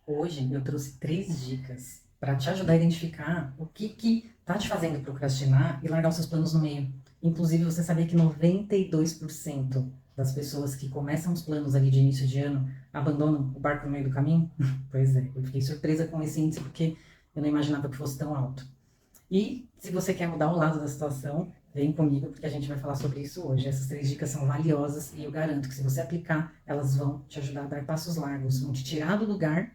Hoje eu trouxe 3 dicas para te ajudar a identificar o que tá te fazendo procrastinar e largar os seus planos no meio. Inclusive, você sabia que 92% das pessoas que começam os planos ali de início de ano abandonam o barco no meio do caminho? Pois é, eu fiquei surpresa com esse índice porque eu não imaginava que fosse tão alto. E se você quer mudar o lado da situação, vem comigo porque a gente vai falar sobre isso hoje. Essas 3 dicas são valiosas e eu garanto que se você aplicar, elas vão te ajudar a dar passos largos, vão te tirar do lugar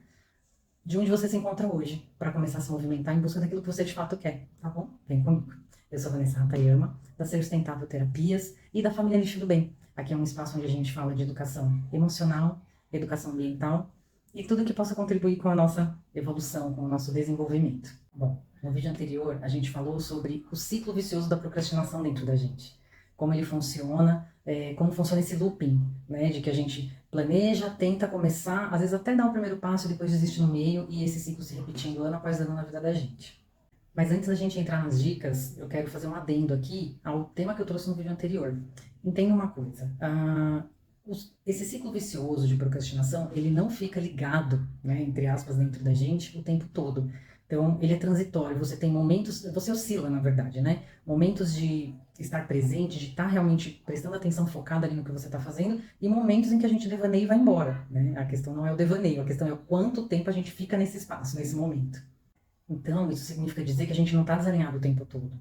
de onde você se encontra hoje, para começar a se movimentar em busca daquilo que você de fato quer, tá bom? Vem comigo. Eu sou a Vanessa Hatayama, da Ser Sustentável Terapias e da família Nicho do Bem. Aqui é um espaço onde a gente fala de educação emocional, educação ambiental e tudo que possa contribuir com a nossa evolução, com o nosso desenvolvimento. Bom, no vídeo anterior a gente falou sobre o ciclo vicioso da procrastinação dentro da gente, como ele funciona, como funciona esse looping, né, de que a gente planeja, tenta começar, às vezes até dá o primeiro passo e depois desiste no meio, e esse ciclo se repetindo ano após ano na vida da gente. Mas antes da gente entrar nas dicas, eu quero fazer um adendo aqui ao tema que eu trouxe no vídeo anterior. Entenda uma coisa, esse ciclo vicioso de procrastinação, ele não fica ligado, né, entre aspas, dentro da gente o tempo todo. Então, ele é transitório, você tem momentos, você oscila, na verdade, né? Momentos de estar presente, de estar realmente prestando atenção focada ali no que você está fazendo, e momentos em que a gente devaneia e vai embora, né? A questão não é o devaneio, a questão é o quanto tempo a gente fica nesse espaço, nesse momento. Então, isso significa dizer que a gente não está desalinhado o tempo todo.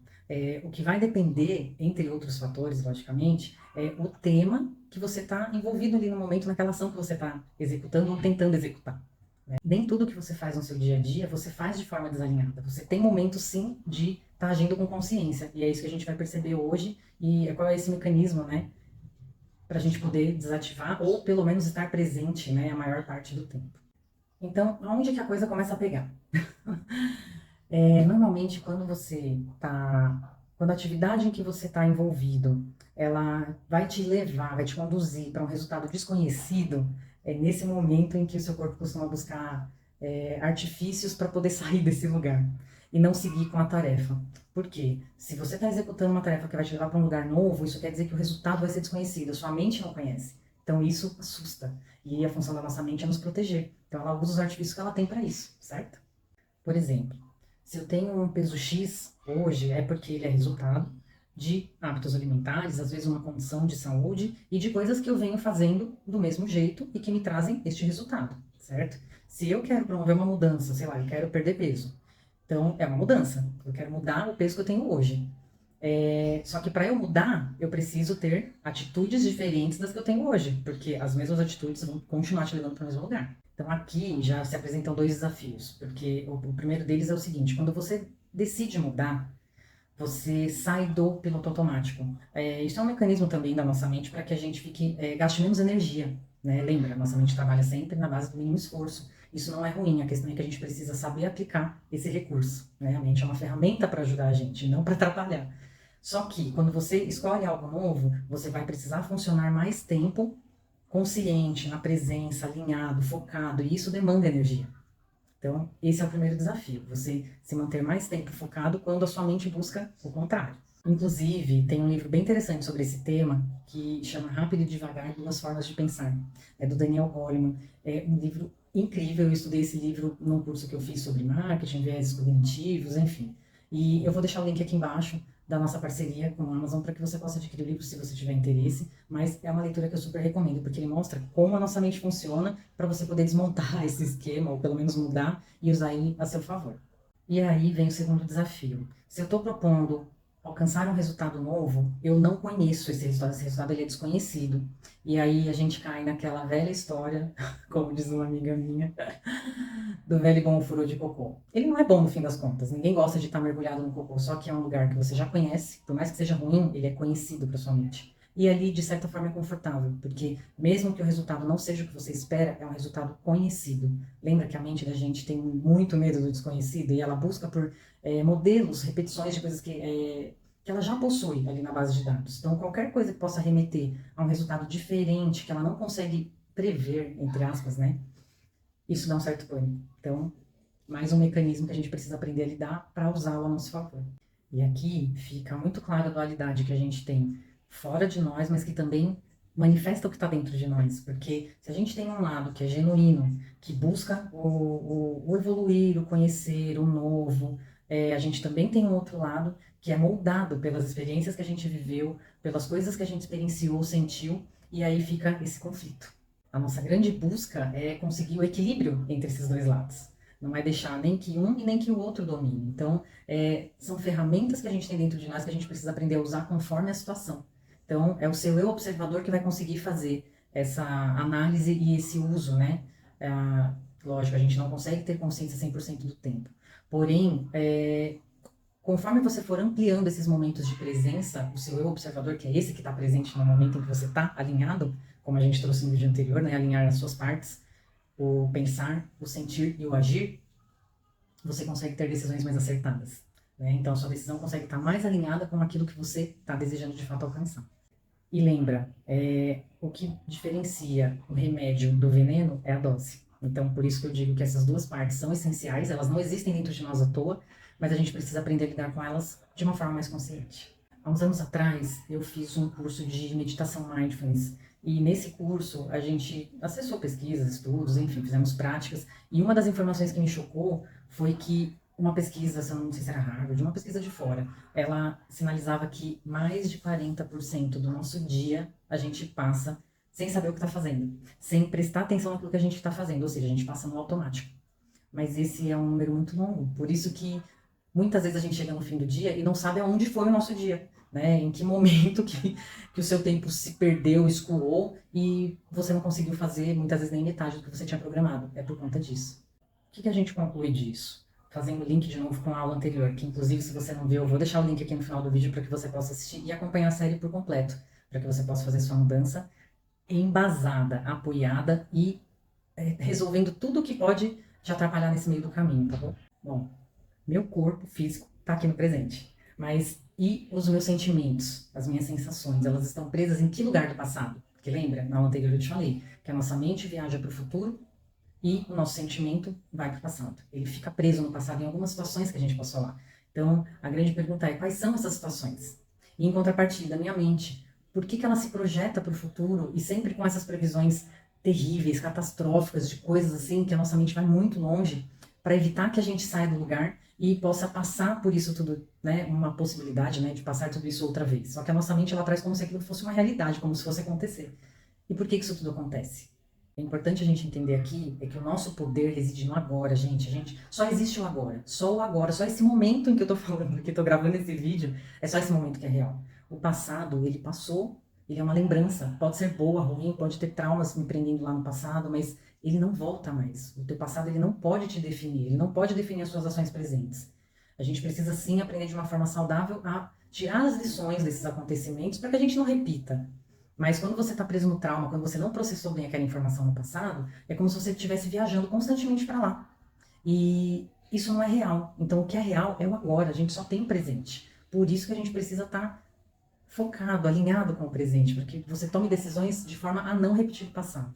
O que vai depender, entre outros fatores, logicamente, é o tema que você está envolvido ali no momento, naquela ação que você está executando ou tentando executar. Né? Nem tudo que você faz no seu dia a dia, você faz de forma desalinhada. Você tem momentos, sim, de estar agindo com consciência. E é isso que a gente vai perceber hoje. E qual é esse mecanismo, né? Para a gente poder desativar ou, pelo menos, estar presente, né? A maior parte do tempo. Então, aonde que a coisa começa a pegar? Normalmente, quando a atividade em que você está envolvido, ela vai te levar, vai te conduzir para um resultado desconhecido, é nesse momento em que o seu corpo costuma buscar artifícios para poder sair desse lugar e não seguir com a tarefa. Por quê? Se você está executando uma tarefa que vai te levar para um lugar novo, isso quer dizer que o resultado vai ser desconhecido, a sua mente não conhece. Então isso assusta. E a função da nossa mente é nos proteger. Então ela usa os artifícios que ela tem para isso, certo? Por exemplo, se eu tenho um peso X hoje, é porque ele é resultado de hábitos alimentares, às vezes uma condição de saúde e de coisas que eu venho fazendo do mesmo jeito e que me trazem este resultado, certo? Se eu quero promover uma mudança, sei lá, eu quero perder peso, então é uma mudança, eu quero mudar o peso que eu tenho hoje. Só que para eu mudar, eu preciso ter atitudes diferentes das que eu tenho hoje, porque as mesmas atitudes vão continuar te levando para o mesmo lugar. Então aqui já se apresentam 2 desafios, porque o primeiro deles é o seguinte: quando você decide mudar, você sai do piloto automático. Isso é um mecanismo também da nossa mente para que a gente gaste menos energia. Né? Lembra, nossa mente trabalha sempre na base do mínimo esforço. Isso não é ruim, a questão é que a gente precisa saber aplicar esse recurso. Né? A mente é uma ferramenta para ajudar a gente, não para atrapalhar. Só que quando você escolhe algo novo, você vai precisar funcionar mais tempo consciente, na presença, alinhado, focado, e isso demanda energia. Então, esse é o primeiro desafio, você se manter mais tempo focado quando a sua mente busca o contrário. Inclusive, tem um livro bem interessante sobre esse tema que chama Rápido e Devagar, Duas Formas de Pensar. É do Daniel Goleman. É um livro incrível, eu estudei esse livro num curso que eu fiz sobre marketing, viéses cognitivos, enfim. E eu vou deixar o link aqui embaixo da nossa parceria com a Amazon para que você possa adquirir o livro se você tiver interesse, mas é uma leitura que eu super recomendo, porque ele mostra como a nossa mente funciona para você poder desmontar esse esquema, ou pelo menos mudar e usar ele a seu favor. E aí vem o segundo desafio. Se eu estou propondo alcançar um resultado novo, eu não conheço esse resultado ele é desconhecido. E aí a gente cai naquela velha história, como diz uma amiga minha, do velho e bom furor de cocô. Ele não é bom no fim das contas, ninguém gosta de estar mergulhado no cocô, só que é um lugar que você já conhece, por mais que seja ruim, ele é conhecido para sua mente. E ali, de certa forma, é confortável, porque mesmo que o resultado não seja o que você espera, é um resultado conhecido. Lembra que a mente da gente tem muito medo do desconhecido e ela busca por modelos, repetições de coisas que ela já possui ali na base de dados. Então, qualquer coisa que possa remeter a um resultado diferente, que ela não consegue prever, entre aspas, né? Isso dá um certo pânico. Então, mais um mecanismo que a gente precisa aprender a lidar para usá-lo a nosso favor. E aqui fica muito clara a dualidade que a gente tem fora de nós, mas que também manifesta o que está dentro de nós, porque se a gente tem um lado que é genuíno, que busca o evoluir, o conhecer, o novo, a gente também tem um outro lado que é moldado pelas experiências que a gente viveu, pelas coisas que a gente experienciou, sentiu, e aí fica esse conflito. A nossa grande busca é conseguir o equilíbrio entre esses dois lados. Não é deixar nem que um e nem que o outro domine. Então, são ferramentas que a gente tem dentro de nós que a gente precisa aprender a usar conforme a situação. Então, é o seu eu observador que vai conseguir fazer essa análise e esse uso, né? Lógico, a gente não consegue ter consciência 100% do tempo. Porém, conforme você for ampliando esses momentos de presença, o seu eu observador, que é esse que está presente no momento em que você está alinhado, como a gente trouxe no vídeo anterior, né? Alinhar as suas partes, o pensar, o sentir e o agir, você consegue ter decisões mais acertadas, né? Então, a sua decisão consegue estar mais alinhada com aquilo que você está desejando de fato alcançar. E lembra, o que diferencia o remédio do veneno é a dose. Então, por isso que eu digo que essas duas partes são essenciais, elas não existem dentro de nós à toa, mas a gente precisa aprender a lidar com elas de uma forma mais consciente. Há uns anos atrás, eu fiz um curso de meditação mindfulness, e nesse curso a gente acessou pesquisas, estudos, enfim, fizemos práticas, e uma das informações que me chocou foi que uma pesquisa, não sei se era Harvard, uma pesquisa de fora, ela sinalizava que mais de 40% do nosso dia a gente passa sem saber o que está fazendo, sem prestar atenção naquilo que a gente está fazendo, ou seja, a gente passa no automático. Mas esse é um número muito longo, por isso que muitas vezes a gente chega no fim do dia e não sabe aonde foi o nosso dia, né? Em que momento que o seu tempo se perdeu, escoou e você não conseguiu fazer muitas vezes nem metade do que você tinha programado. É por conta disso. O que a gente conclui disso? Fazendo link de novo com a aula anterior, que inclusive se você não viu, eu vou deixar o link aqui no final do vídeo para que você possa assistir e acompanhar a série por completo, para que você possa fazer sua mudança embasada, apoiada e resolvendo tudo o que pode te atrapalhar nesse meio do caminho, tá bom? Bom, meu corpo físico está aqui no presente, mas e os meus sentimentos, as minhas sensações, elas estão presas em que lugar do passado? Porque lembra, na aula anterior eu te falei que a nossa mente viaja para o futuro e o nosso sentimento vai para o passado. Ele fica preso no passado em algumas situações que a gente passou lá. Então, a grande pergunta é, quais são essas situações? E em contrapartida, minha mente, por que ela se projeta para o futuro e sempre com essas previsões terríveis, catastróficas, de coisas assim, que a nossa mente vai muito longe, para evitar que a gente saia do lugar e possa passar por isso tudo, né, uma possibilidade, né, de passar tudo isso outra vez. Só que a nossa mente, ela traz como se aquilo fosse uma realidade, como se fosse acontecer. E por que isso tudo acontece? É importante a gente entender aqui que o nosso poder reside no agora, gente. A gente só existe o agora, só esse momento em que eu tô falando, que eu tô gravando esse vídeo, é só esse momento que é real. O passado, ele passou, ele é uma lembrança. Pode ser boa, ruim, pode ter traumas me prendendo lá no passado, mas ele não volta mais. O teu passado, ele não pode te definir, ele não pode definir as suas ações presentes. A gente precisa sim aprender de uma forma saudável a tirar as lições desses acontecimentos para que a gente não repita. Mas quando você está preso no trauma, quando você não processou bem aquela informação no passado, é como se você estivesse viajando constantemente para lá. E isso não é real. Então o que é real é o agora, a gente só tem o presente. Por isso que a gente precisa estar focado, alinhado com o presente, para que você tome decisões de forma a não repetir o passado.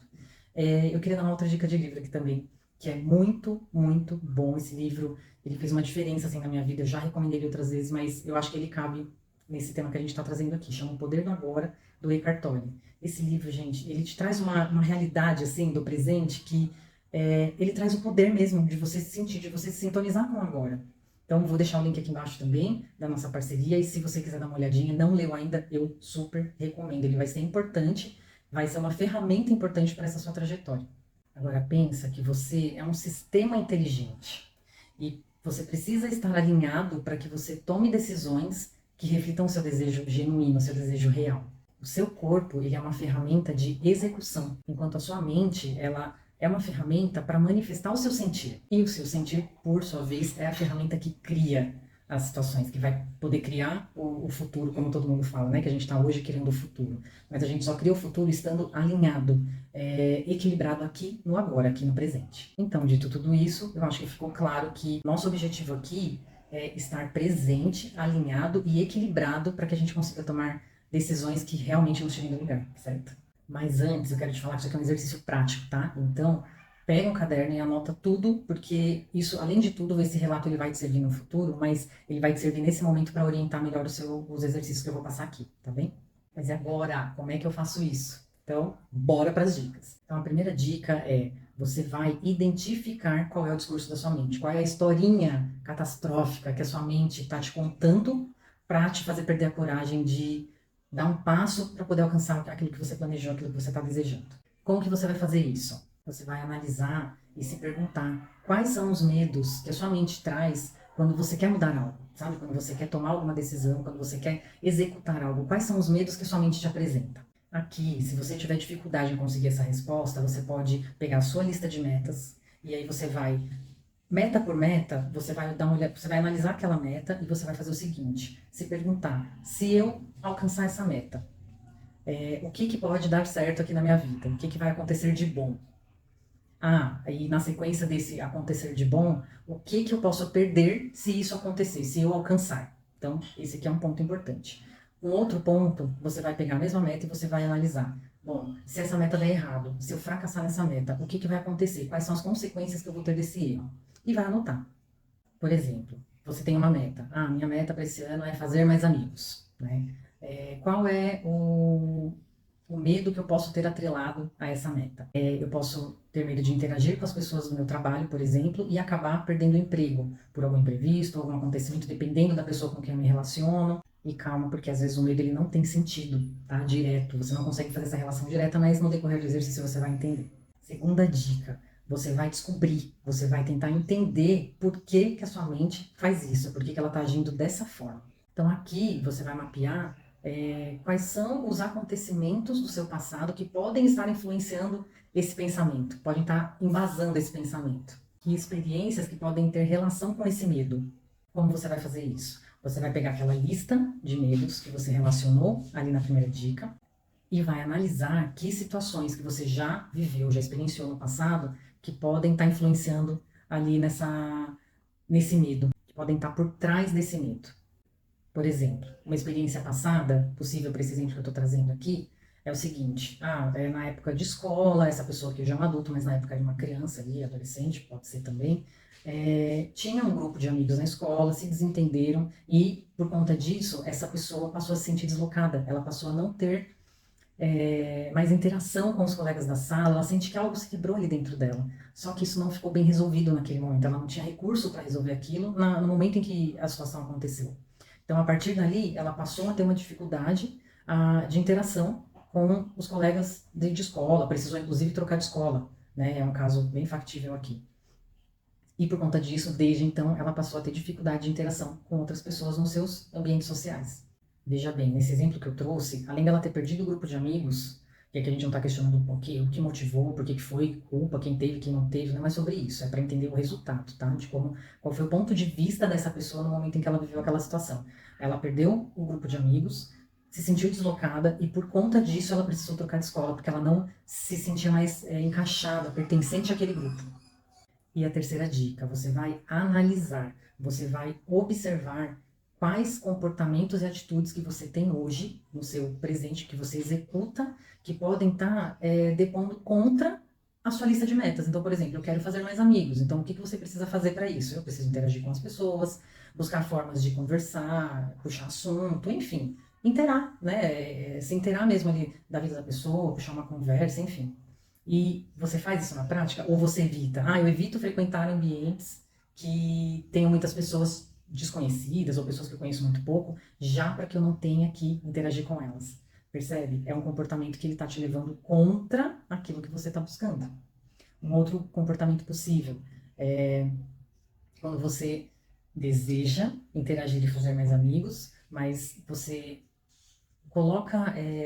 Eu queria dar uma outra dica de livro aqui também, que é muito, muito bom esse livro. Ele fez uma diferença assim na minha vida, eu já recomendei ele outras vezes, mas eu acho que ele cabe nesse tema que a gente está trazendo aqui, chama O Poder do Agora, do Eckhart Tolle. Esse livro, gente, ele te traz uma realidade, assim, do presente, que ele traz o poder mesmo de você se sentir, de você se sintonizar com o agora. Então, vou deixar o link aqui embaixo também, da nossa parceria, e se você quiser dar uma olhadinha, não leu ainda, eu super recomendo. Ele vai ser importante, vai ser uma ferramenta importante para essa sua trajetória. Agora, pensa que você é um sistema inteligente, e você precisa estar alinhado para que você tome decisões que reflitam o seu desejo genuíno, o seu desejo real. O seu corpo, ele é uma ferramenta de execução, enquanto a sua mente, ela é uma ferramenta para manifestar o seu sentir. E o seu sentir, por sua vez, é a ferramenta que cria as situações, que vai poder criar o futuro, como todo mundo fala, né? Que a gente está hoje criando o futuro. Mas a gente só cria o futuro estando alinhado, equilibrado aqui no agora, aqui no presente. Então, dito tudo isso, eu acho que ficou claro que nosso objetivo aqui é estar presente, alinhado e equilibrado para que a gente consiga tomar decisões que realmente nos tirem do lugar, certo? Mas antes, eu quero te falar que isso aqui é um exercício prático, tá? Então, pega um caderno e anota tudo, porque isso, além de tudo, esse relato ele vai te servir no futuro, mas ele vai te servir nesse momento para orientar melhor os exercícios que eu vou passar aqui, tá bem? Mas e agora, como é que eu faço isso? Então, bora para as dicas. Então, a primeira dica é: você vai identificar qual é o discurso da sua mente, qual é a historinha catastrófica que a sua mente está te contando para te fazer perder a coragem de dar um passo para poder alcançar aquilo que você planejou, aquilo que você está desejando. Como que você vai fazer isso? Você vai analisar e se perguntar quais são os medos que a sua mente traz quando você quer mudar algo, sabe? Quando você quer tomar alguma decisão, quando você quer executar algo, quais são os medos que a sua mente te apresenta? Aqui, se você tiver dificuldade em conseguir essa resposta, você pode pegar a sua lista de metas e aí você vai, meta por meta, você vai dar uma olhada, você vai analisar aquela meta e você vai fazer o seguinte: se perguntar, se eu alcançar essa meta, o que que pode dar certo aqui na minha vida? O que que vai acontecer de bom? E na sequência desse acontecer de bom, o que que eu posso perder se isso acontecer, se eu alcançar? Então, esse aqui é um ponto importante. Um outro ponto, você vai pegar a mesma meta e você vai analisar. Bom, se essa meta der errado, se eu fracassar nessa meta, o que que vai acontecer? Quais são as consequências que eu vou ter desse erro? E vai anotar. Por exemplo, você tem uma meta. Minha meta para esse ano é fazer mais amigos, né? Qual é o medo que eu posso ter atrelado a essa meta? Eu posso ter medo de interagir com as pessoas do meu trabalho, por exemplo, e acabar perdendo o emprego por algum imprevisto, algum acontecimento, dependendo da pessoa com quem eu me relaciono. E calma, porque às vezes o medo ele não tem sentido, tá? Direto. Você não consegue fazer essa relação direta, mas no decorrer do exercício você vai entender. Segunda dica: você vai descobrir, você vai tentar entender por que que a sua mente faz isso, por que que ela está agindo dessa forma. Então aqui você vai mapear quais são os acontecimentos do seu passado que podem estar influenciando esse pensamento, podem estar embasando esse pensamento. Que experiências que podem ter relação com esse medo. Como você vai fazer isso? Você vai pegar aquela lista de medos que você relacionou ali na primeira dica e vai analisar que situações que você já viveu, já experienciou no passado, que podem estar influenciando ali nesse medo, que podem estar por trás desse medo. Por exemplo, uma experiência passada, possível para esse exemplo que eu estou trazendo aqui, é o seguinte: na época de escola, essa pessoa aqui já é um adulto, mas na época de uma criança ali, adolescente, pode ser também, tinha um grupo de amigos na escola, se desentenderam e, por conta disso, essa pessoa passou a se sentir deslocada, ela passou a não ter mais interação com os colegas da sala, ela sente que algo se quebrou ali dentro dela. Só que isso não ficou bem resolvido naquele momento, ela não tinha recurso para resolver aquilo no momento em que a situação aconteceu. Então, a partir dali, ela passou a ter uma dificuldade de interação com os colegas de escola, precisou inclusive trocar de escola, né? É um caso bem factível aqui. E por conta disso, desde então, ela passou a ter dificuldade de interação com outras pessoas nos seus ambientes sociais. Veja bem, nesse exemplo que eu trouxe, além dela ter perdido o grupo de amigos, que aqui a gente não está questionando o que motivou, por que foi culpa, quem teve, quem não teve, não é sobre isso, é para entender o resultado, tá? De qual foi o ponto de vista dessa pessoa no momento em que ela viveu aquela situação. Ela perdeu o grupo de amigos, se sentiu deslocada e por conta disso ela precisou trocar de escola, porque ela não se sentia mais encaixada, pertencente àquele grupo. E a terceira dica: você vai analisar, você vai observar quais comportamentos e atitudes que você tem hoje, no seu presente, que você executa, que podem estar depondo contra a sua lista de metas. Então, por exemplo, eu quero fazer mais amigos. Então, o que você precisa fazer para isso? Eu preciso interagir com as pessoas, buscar formas de conversar, puxar assunto, enfim, interar, né? Se inteirar mesmo ali da vida da pessoa, puxar uma conversa, enfim. E você faz isso na prática? Ou você evita? Eu evito frequentar ambientes que tenham muitas pessoas desconhecidas ou pessoas que eu conheço muito pouco, já para que eu não tenha que interagir com elas. Percebe? É um comportamento que ele está te levando contra aquilo que você está buscando. Um outro comportamento possível é quando você deseja interagir e fazer mais amigos, mas você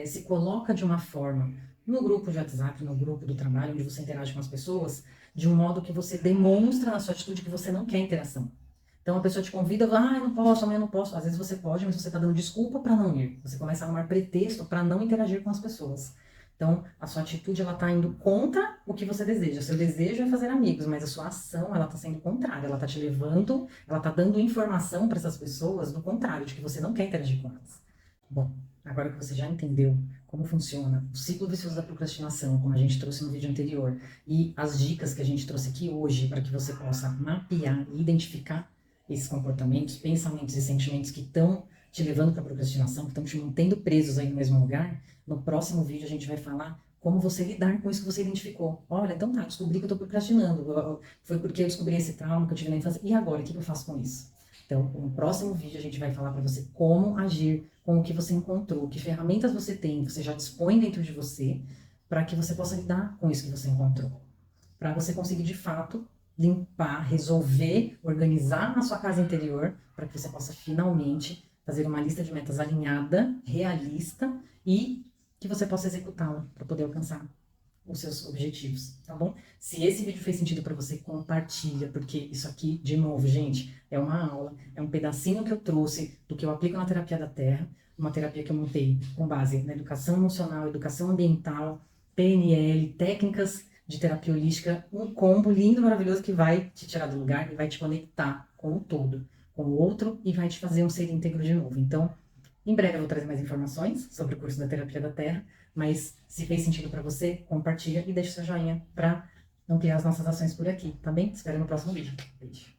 se coloca de uma forma no grupo de WhatsApp, no grupo do trabalho, onde você interage com as pessoas, de um modo que você demonstra na sua atitude que você não quer interação. Então a pessoa te convida, eu não posso, amanhã eu não posso. Às vezes você pode, mas você está dando desculpa para não ir. Você começa a arrumar pretexto para não interagir com as pessoas. Então a sua atitude ela está indo contra o que você deseja. O seu desejo é fazer amigos, mas a sua ação ela está sendo contrária. Ela está te levando, ela está dando informação para essas pessoas do contrário, de que você não quer interagir com elas. Bom, agora que você já entendeu como funciona o ciclo vicioso da procrastinação, como a gente trouxe no vídeo anterior, e as dicas que a gente trouxe aqui hoje para que você possa mapear e identificar esses comportamentos, pensamentos e sentimentos que estão te levando para a procrastinação, que estão te mantendo presos aí no mesmo lugar, no próximo vídeo a gente vai falar como você lidar com isso que você identificou. Olha, então tá, descobri que eu tô procrastinando. Foi porque eu descobri esse trauma que eu tive na infância. E agora, o que eu faço com isso? Então, no próximo vídeo a gente vai falar para você como agir com o que você encontrou, que ferramentas você tem, que você já dispõe dentro de você, para que você possa lidar com isso que você encontrou. Para você conseguir, de fato, limpar, resolver, organizar na sua casa interior, para que você possa finalmente fazer uma lista de metas alinhada, realista e que você possa executá-la para poder alcançar os seus objetivos, tá bom? Se esse vídeo fez sentido para você, compartilha, porque isso aqui, de novo, gente, é uma aula, é um pedacinho que eu trouxe do que eu aplico na terapia da Terra, uma terapia que eu montei com base na educação emocional, educação ambiental, PNL, técnicas de terapia holística, um combo lindo, maravilhoso que vai te tirar do lugar e vai te conectar com o todo, com o outro e vai te fazer um ser íntegro de novo. Então, em breve eu vou trazer mais informações sobre o curso da Terapia da Terra, mas se fez sentido para você, compartilha e deixa seu joinha para ampliar as nossas ações por aqui, tá bem? Espero no próximo vídeo. Beijo.